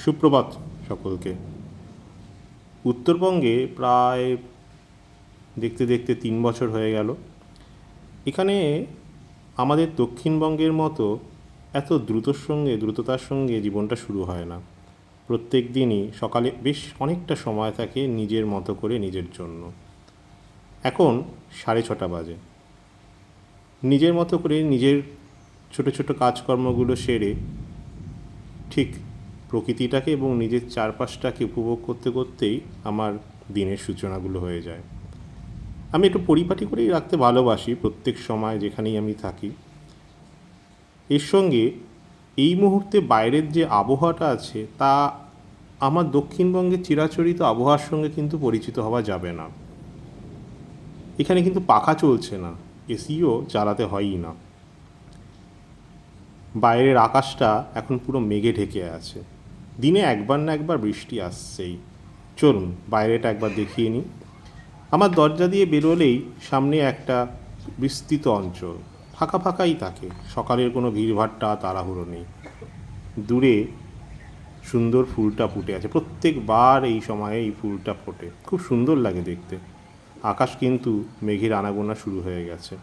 সুপ্রভাত সকলকে। উত্তরবঙ্গে প্রায় দেখতে দেখতে 3 বছর হয়ে গেল। এখানে আমাদের দক্ষিণবঙ্গের মতো এত দ্রুততার সঙ্গে জীবনটা শুরু হয় না। প্রত্যেক দিনই সকালে বেশ অনেকটা সময় থাকে নিজের মতো করে নিজের জন্য। এখন 6:30 বাজে। নিজের মতো করে নিজের ছোট ছোট কাজকর্মগুলো সেরে ঠিক প্রকৃতিটাকে এবং নিজের চারপাশটাকে উপভোগ করতে করতেই আমার দিনের সূচনাগুলো হয়ে যায়। আমি একটু পরিপাটি করেই রাখতে ভালোবাসি প্রত্যেক সময় যেখানেই আমি থাকি। এর সঙ্গে এই মুহূর্তে বাইরের যে আবহাওয়াটা আছে তা আমার দক্ষিণবঙ্গের চিরাচরিত আবহাওয়ার সঙ্গে কিন্তু পরিচিত হওয়া যাবে না। এখানে কিন্তু পাখা চলছে না, এসিও চালাতে হয়ই না। বাইরের আকাশটা এখন পুরো মেঘে ঢেকে আছে। দিনে একবার না একবার বৃষ্টি আসছেই। চলুন বাইরেটা একবার দেখিয়ে নিই। আমার দরজা দিয়ে বেরোলেই সামনে একটা বিস্তৃত অঞ্চল, ফাঁকা ফাঁকাই থাকে। সকালের কোনো ভিড়ভাট্টা তাড়াহুড়ো নেই। দূরে সুন্দর ফুলটা ফুটে আছে, প্রত্যেকবার এই সময়ে এই ফুলটা ফোটে, খুব সুন্দর লাগে দেখতে। আকাশ কিন্তু মেঘের আনাগোনা শুরু হয়ে গেছে।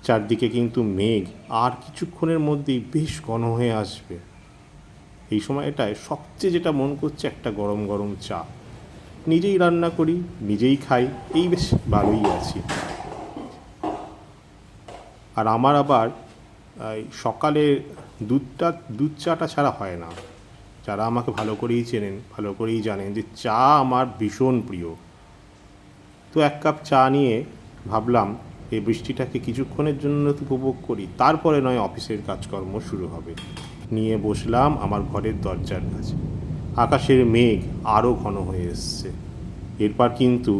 চারদিকে কিন্তু মেঘ আর কিছুক্ষণের মধ্যেই বেশ ঘন হয়ে আসবে। এই সময়টায় সবচেয়ে যেটা মন করছে একটা গরম গরম চা। নিজেই রান্না করি, নিজেই খাই, এই বেশ ভালোই আছি। আর আমার আবার সকালে দুধ চাটা ছাড়া হয় না। যারা আমাকে ভালো করেই চেনেন, ভালো করেই জানেন যে চা আমার ভীষণ প্রিয়। তো 1 কাপ চা নিয়ে ভাবলাম এই বৃষ্টিটাকে কিছুক্ষণের জন্য উপভোগ করি, তারপরে নয় অফিসের কাজকর্ম শুরু হবে। নিয়ে বসলাম আমার ঘরের দরজার কাছে। আকাশের মেঘ আরও ঘন হয়ে এসছে। এরপর কিন্তু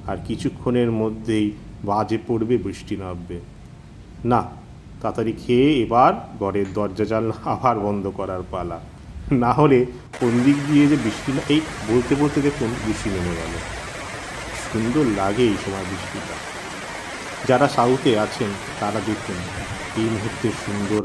আর কিছুক্ষণের মধ্যেই বাজে পড়বে, বৃষ্টি নামবে। না, তাড়াতাড়ি খেয়ে এবার ঘরের দরজা জানলা আবার বন্ধ করার পালা। না হলে কোন দিক দিয়ে যে বৃষ্টি না, এই বলতে বলতে দেখুন বৃষ্টি নেমে গেল। সুন্দর লাগে এই সময় বৃষ্টিটা। যারা সাউথে আছেন তারা দেখুন এই মুহূর্তে সুন্দর